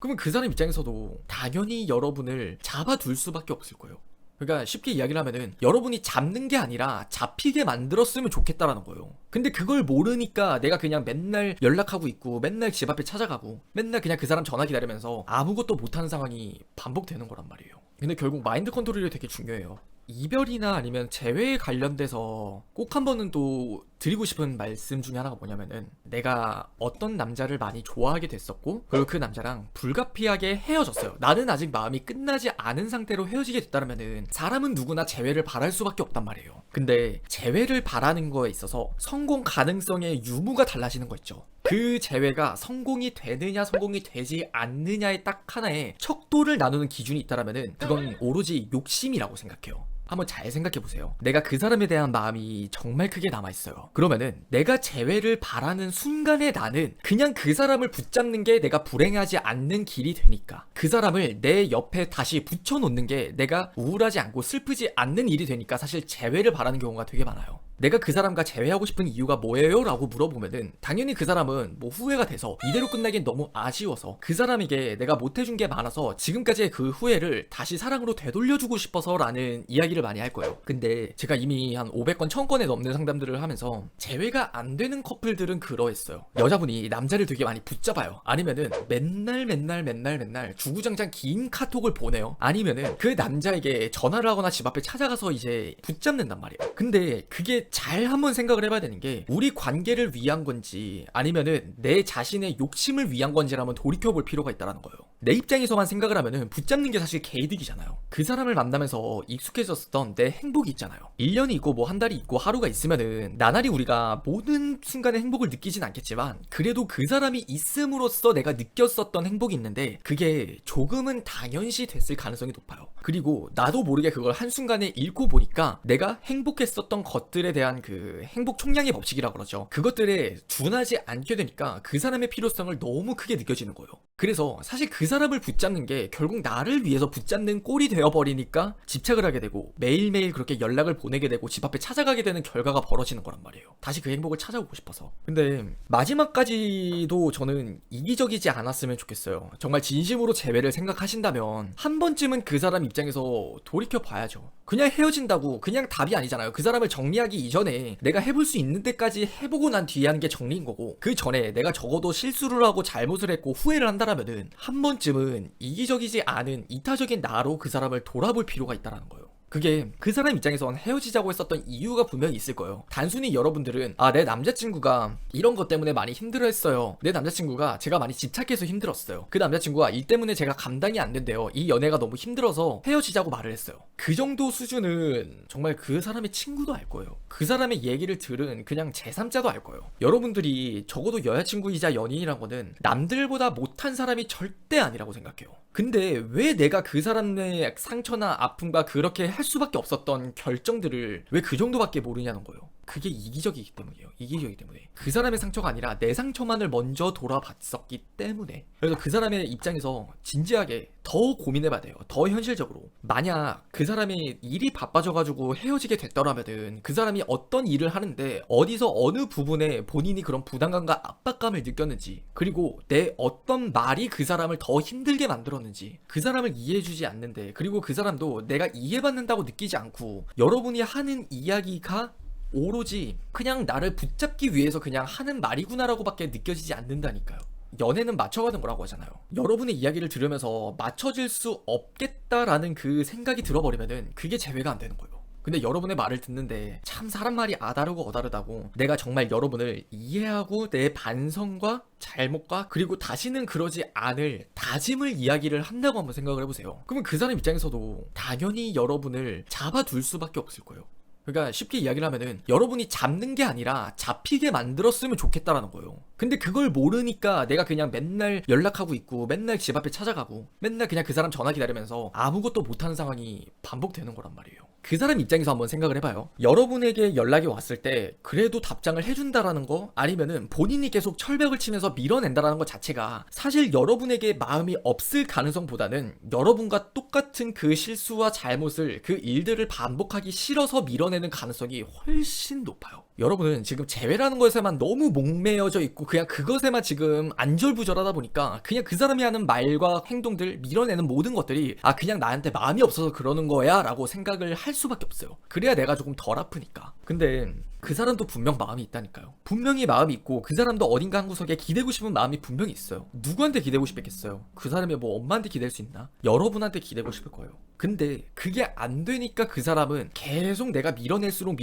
그러면 그 사람 입장에서도 당연히 여러분을 잡아둘 수밖에 없을 거예요. 그러니까 쉽게 이야기를 하면은 여러분이 잡는 게 아니라 잡히게 만들었으면 좋겠다라는 거예요. 근데 그걸 모르니까 내가 그냥 맨날 연락하고 있고 맨날 집 앞에 찾아가고 맨날 그냥 그 사람 전화 기다리면서 아무것도 못하는 상황이 반복되는 거란 말이에요. 근데 결국 마인드 컨트롤이 되게 중요해요. 이별이나 아니면 재회에 관련돼서 꼭 한 번은 또 드리고 싶은 말씀 중에 하나가 뭐냐면은, 내가 어떤 남자를 많이 좋아하게 됐었고 그리고 그 남자랑 불가피하게 헤어졌어요. 나는 아직 마음이 끝나지 않은 상태로 헤어지게 됐다면은 사람은 누구나 재회를 바랄 수밖에 없단 말이에요. 근데 재회를 바라는 거에 있어서 성공 가능성의 유무가 달라지는 거 있죠. 그 재회가 성공이 되느냐 성공이 되지 않느냐의 딱 하나의 척도를 나누는 기준이 있다면은 그건 오로지 욕심이라고 생각해요. 한번 잘 생각해보세요. 내가 그 사람에 대한 마음이 정말 크게 남아있어요. 그러면은 내가 재회를 바라는 순간에 나는 그냥 그 사람을 붙잡는 게 내가 불행하지 않는 길이 되니까, 그 사람을 내 옆에 다시 붙여놓는 게 내가 우울하지 않고 슬프지 않는 일이 되니까 사실 재회를 바라는 경우가 되게 많아요. 내가 그 사람과 재회하고 싶은 이유가 뭐예요? 라고 물어보면은 당연히 그 사람은 뭐 후회가 돼서 이대로 끝나긴 너무 아쉬워서 그 사람에게 내가 못해준 게 많아서 지금까지의 그 후회를 다시 사랑으로 되돌려주고 싶어서 라는 이야기를 많이 할 거예요. 근데 제가 이미 한 500건 1000건에 넘는 상담들을 하면서 재회가 안 되는 커플들은 그러했어요. 여자분이 남자를 되게 많이 붙잡아요. 아니면은 맨날 주구장창 긴 카톡을 보내요. 아니면은 그 남자에게 전화를 하거나 집 앞에 찾아가서 이제 붙잡는단 말이에요. 근데 그게 잘 한번 생각을 해봐야 되는 게, 우리 관계를 위한 건지 아니면은 내 자신의 욕심을 위한 건지를 한번 돌이켜볼 필요가 있다는 거예요. 내 입장에서만 생각을 하면은 붙잡는 게 사실 개이득이잖아요. 그 사람을 만나면서 익숙해졌었던 내 행복이 있잖아요. 1년이 있고 뭐 한 달이 있고 하루가 있으면은 나날이 우리가 모든 순간에 행복을 느끼진 않겠지만 그래도 그 사람이 있음으로써 내가 느꼈었던 행복이 있는데 그게 조금은 당연시 됐을 가능성이 높아요. 그리고 나도 모르게 그걸 한순간에 잃고 보니까 내가 행복했었던 것들에 대한 그 행복 총량의 법칙이라고 그러죠. 그것들에 둔하지 않게 되니까 그 사람의 필요성을 너무 크게 느껴지는 거예요. 그래서 사실 그 사람을 붙잡는 게 결국 나를 위해서 붙잡는 꼴이 되어버리니까 집착을 하게 되고 매일매일 그렇게 연락을 보내게 되고 집 앞에 찾아가게 되는 결과가 벌어지는 거란 말이에요. 다시 그 행복을 찾아오고 싶어서. 근데 마지막까지도 저는 이기적이지 않았으면 좋겠어요. 정말 진심으로 재회를 생각하신다면 한 번쯤은 그 사람 입장에서 돌이켜 봐야죠. 그냥 헤어진다고 그냥 답이 아니잖아요. 그 사람을 정리하기 이전에 내가 해볼 수 있는 데까지 해보고 난 뒤에 하는 게 정리인 거고, 그 전에 내가 적어도 실수를 하고 잘못을 했고 후회를 한다라면은 한 번쯤은 이기적이지 않은 이타적인 나로 그 사람을 돌아볼 필요가 있다는 거예요. 그게 그 사람 입장에선 헤어지자고 했었던 이유가 분명히 있을 거예요. 단순히 여러분들은 내 남자친구가 이런 것 때문에 많이 힘들어했어요. 내 남자친구가 제가 많이 집착해서 힘들었어요. 그 남자친구가 일 때문에 제가 감당이 안 된대요. 이 연애가 너무 힘들어서 헤어지자고 말을 했어요. 그 정도 수준은 정말 그 사람의 친구도 알 거예요. 그 사람의 얘기를 들은 그냥 제3자도 알 거예요. 여러분들이 적어도 여자친구이자 연인이란 거는 남들보다 못한 사람이 절대 아니라고 생각해요. 근데 왜 내가 그 사람의 상처나 아픔과 그렇게 할 수밖에 없었던 결정들을 왜 그 정도밖에 모르냐는 거예요. 그게 이기적이기 때문이에요. 이기적이기 때문에. 그 사람의 상처가 아니라 내 상처만을 먼저 돌아봤었기 때문에. 그래서 그 사람의 입장에서 진지하게 더 고민해봐야 돼요. 더 현실적으로. 만약 그 사람이 일이 바빠져가지고 헤어지게 됐더라면은 그 사람이 어떤 일을 하는데 어디서 어느 부분에 본인이 그런 부담감과 압박감을 느꼈는지, 그리고 내 어떤 말이 그 사람을 더 힘들게 만들었는지, 그 사람을 이해해주지 않는데, 그리고 그 사람도 내가 이해받는다고 느끼지 않고 여러분이 하는 이야기가 오로지 그냥 나를 붙잡기 위해서 그냥 하는 말이구나라고 밖에 느껴지지 않는다니까요. 연애는 맞춰가는 거라고 하잖아요. 여러분의 이야기를 들으면서 맞춰질 수 없겠다라는 그 생각이 들어버리면은 그게 재회가 안 되는 거예요. 근데 여러분의 말을 듣는데 참 사람 말이 아다르고 어다르다고, 내가 정말 여러분을 이해하고 내 반성과 잘못과 그리고 다시는 그러지 않을 다짐을 이야기를 한다고 한번 생각을 해보세요. 그러면 그 사람 입장에서도 당연히 여러분을 잡아둘 수밖에 없을 거예요. 그러니까 쉽게 이야기를 하면은 여러분이 잡는 게 아니라 잡히게 만들었으면 좋겠다라는 거예요. 근데 그걸 모르니까 내가 그냥 맨날 연락하고 있고 맨날 집 앞에 찾아가고 맨날 그냥 그 사람 전화 기다리면서 아무것도 못하는 상황이 반복되는 거란 말이에요. 그 사람 입장에서 한번 생각을 해봐요. 여러분에게 연락이 왔을 때 그래도 답장을 해준다라는 거, 아니면은 본인이 계속 철벽을 치면서 밀어낸다라는 것 자체가 사실 여러분에게 마음이 없을 가능성보다는 여러분과 똑같은 그 실수와 잘못을, 그 일들을 반복하기 싫어서 밀어내는 가능성이 훨씬 높아요. 여러분은 지금 재회라는 것에만 너무 목매여져 있고 그냥 그것에만 지금 안절부절하다 보니까 그냥 그 사람이 하는 말과 행동들, 밀어내는 모든 것들이 그냥 나한테 마음이 없어서 그러는 거야 라고 생각을 할 수밖에 없어요. 그래야 내가 조금 덜 아프니까. 근데 그 사람도 분명 마음이 있다니까요. 분명히 마음이 있고 그 사람도 어딘가 한 구석에 기대고 싶은 마음이 분명히 있어요. 누구한테 기대고 싶겠어요? 그 사람이 뭐 엄마한테 기댈 수 있나? 여러분한테 기대고 싶을 거예요. 근데 그게 안 되니까 그 사람은 계속 내가 밀어낼수록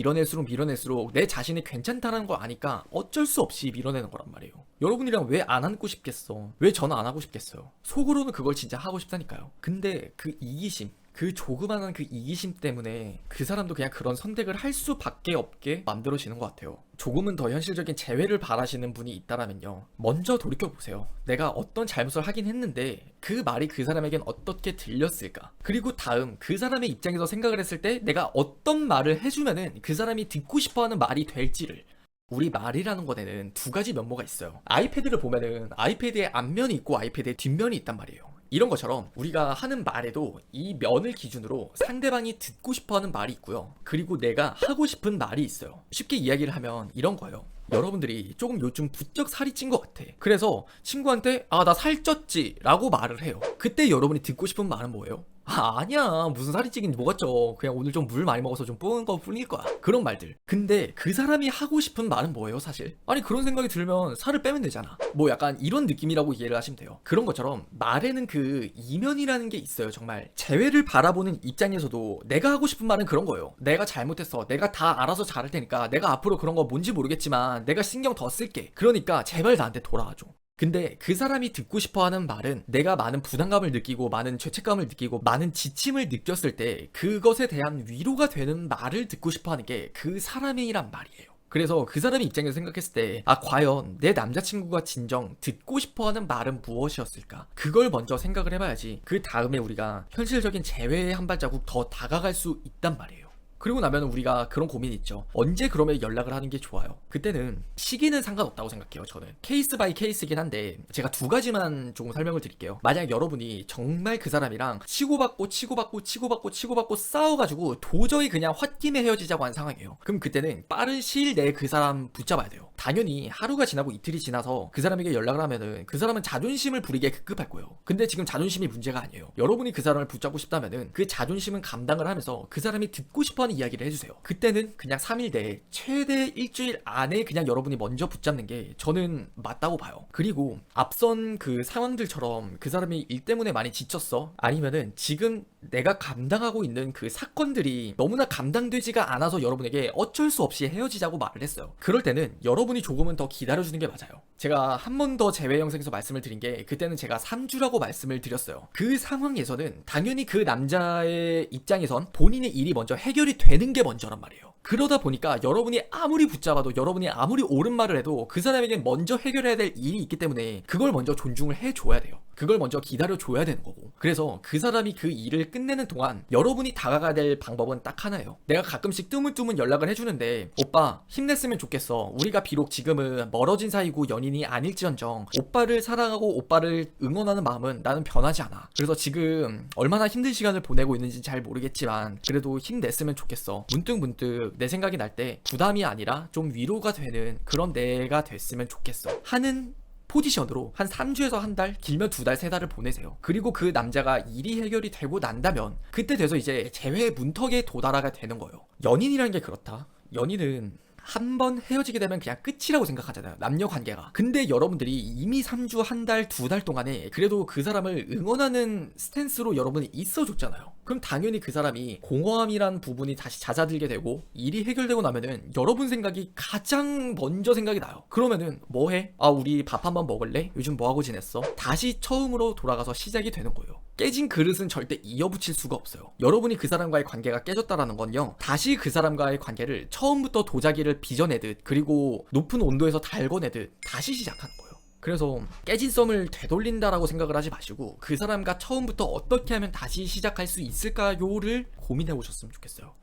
내 자신이 괜찮다는 걸 아니까 어쩔 수 없이 밀어내는 거란 말이에요. 여러분이랑 왜 안 안고 싶겠어? 왜 전화 안 하고 싶겠어요? 속으로는 그걸 진짜 하고 싶다니까요. 근데 그 이기심, 그 조그만한 그 이기심 때문에 그 사람도 그냥 그런 선택을 할 수밖에 없게 만들어지는 것 같아요. 조금은 더 현실적인 재회를 바라시는 분이 있다라면요, 먼저 돌이켜보세요. 내가 어떤 잘못을 하긴 했는데 그 말이 그 사람에겐 어떻게 들렸을까? 그리고 다음 그 사람의 입장에서 생각을 했을 때 내가 어떤 말을 해주면은 그 사람이 듣고 싶어하는 말이 될지를. 우리 말이라는 것에는 두 가지 면모가 있어요. 아이패드를 보면은 아이패드에 앞면이 있고 아이패드에 뒷면이 있단 말이에요. 이런 것처럼 우리가 하는 말에도 이 면을 기준으로 상대방이 듣고 싶어하는 말이 있고요, 그리고 내가 하고 싶은 말이 있어요. 쉽게 이야기를 하면 이런 거예요. 여러분들이 조금 요즘 부쩍 살이 찐 것 같아. 그래서 친구한테 나 살쪘지 라고 말을 해요. 그때 여러분이 듣고 싶은 말은 뭐예요? 아니야, 무슨 살이 찌긴 뭐가 쪄, 그냥 오늘 좀 물 많이 먹어서 좀 뽀은 거 뿐일 거야, 그런 말들. 근데 그 사람이 하고 싶은 말은 뭐예요 사실? 아니 그런 생각이 들면 살을 빼면 되잖아. 뭐 약간 이런 느낌이라고 이해를 하시면 돼요. 그런 것처럼 말에는 그 이면이라는 게 있어요. 정말 재회를 바라보는 입장에서도 내가 하고 싶은 말은 그런 거예요. 내가 잘못했어, 내가 다 알아서 잘할 테니까, 내가 앞으로 그런 거 뭔지 모르겠지만 내가 신경 더 쓸게, 그러니까 제발 나한테 돌아와줘. 근데 그 사람이 듣고 싶어하는 말은 내가 많은 부담감을 느끼고 많은 죄책감을 느끼고 많은 지침을 느꼈을 때 그것에 대한 위로가 되는 말을 듣고 싶어하는 게 그 사람이란 말이에요. 그래서 그 사람의 입장에서 생각했을 때 과연 내 남자친구가 진정 듣고 싶어하는 말은 무엇이었을까? 그걸 먼저 생각을 해봐야지 그 다음에 우리가 현실적인 재회에 한 발자국 더 다가갈 수 있단 말이에요. 그리고 나면 우리가 그런 고민이 있죠. 언제 그러면 연락을 하는 게 좋아요? 그때는 시기는 상관없다고 생각해요. 저는 케이스 바이 케이스긴 한데 제가 두 가지만 조금 설명을 드릴게요. 만약 여러분이 정말 그 사람이랑 치고받고 싸워가지고 도저히 그냥 홧김에 헤어지자고 한 상황이에요. 그럼 그때는 빠른 시일 내에 그 사람 붙잡아야 돼요. 당연히 하루가 지나고 이틀이 지나서 그 사람에게 연락을 하면은 그 사람은 자존심을 부리게 급급할 거예요. 근데 지금 자존심이 문제가 아니에요. 여러분이 그 사람을 붙잡고 싶다면은 그 자존심은 감당을 하면서 그 사람이 듣고 싶어하는 이야기를 해주세요. 그때는 그냥 3일 내에 최대 일주일 안에 그냥 여러분이 먼저 붙잡는 게 저는 맞다고 봐요. 그리고 앞선 그 상황들처럼 그 사람이 일 때문에 많이 지쳤어, 아니면은 지금 내가 감당하고 있는 그 사건들이 너무나 감당되지가 않아서 여러분에게 어쩔 수 없이 헤어지자고 말을 했어요. 그럴 때는 여러분이 조금은 더 기다려주는 게 맞아요. 제가 한 번 더 재회 영상에서 말씀을 드린 게 그때는 제가 3주라고 말씀을 드렸어요. 그 상황에서는 당연히 그 남자의 입장에선 본인의 일이 먼저 해결이 되는 게 먼저란 말이에요. 그러다 보니까 여러분이 아무리 붙잡아도, 여러분이 아무리 옳은 말을 해도 그 사람에게 먼저 해결해야 될 일이 있기 때문에 그걸 먼저 존중을 해줘야 돼요. 그걸 먼저 기다려줘야 되는 거고. 그래서 그 사람이 그 일을 끝내는 동안 여러분이 다가가야 될 방법은 딱 하나예요. 내가 가끔씩 뜨문뜨문 연락을 해주는데 오빠 힘냈으면 좋겠어, 우리가 비록 지금은 멀어진 사이고 연인이 아닐지언정 오빠를 사랑하고 오빠를 응원하는 마음은 나는 변하지 않아. 그래서 지금 얼마나 힘든 시간을 보내고 있는지 잘 모르겠지만 그래도 힘냈으면 좋겠어. 문득문득 내 생각이 날 때 부담이 아니라 좀 위로가 되는 그런 내가 됐으면 좋겠어 하는 포지션으로 한 3주에서 한 달, 길면 2달, 3달을 보내세요. 그리고 그 남자가 일이 해결이 되고 난다면 그때 돼서 이제 재회의 문턱에 도달하게 되는 거예요. 연인이라는 게 그렇다. 연인은 한 번 헤어지게 되면 그냥 끝이라고 생각하잖아요, 남녀 관계가. 근데 여러분들이 이미 3주, 한 달, 2달 동안에 그래도 그 사람을 응원하는 스탠스로 여러분이 있어줬잖아요. 그럼 당연히 그 사람이 공허함이란 부분이 다시 잦아들게 되고 일이 해결되고 나면은 여러분 생각이 가장 먼저 생각이 나요. 그러면은 뭐해? 우리 밥 한번 먹을래? 요즘 뭐하고 지냈어? 다시 처음으로 돌아가서 시작이 되는 거예요. 깨진 그릇은 절대 이어붙일 수가 없어요. 여러분이 그 사람과의 관계가 깨졌다라는 건요, 다시 그 사람과의 관계를 처음부터 도자기를 빚어내듯 그리고 높은 온도에서 달궈내듯 다시 시작하는 거예요. 그래서 깨진 썸을 되돌린다라고 생각을 하지 마시고 그 사람과 처음부터 어떻게 하면 다시 시작할 수 있을까요를 고민해 보셨으면 좋겠어요.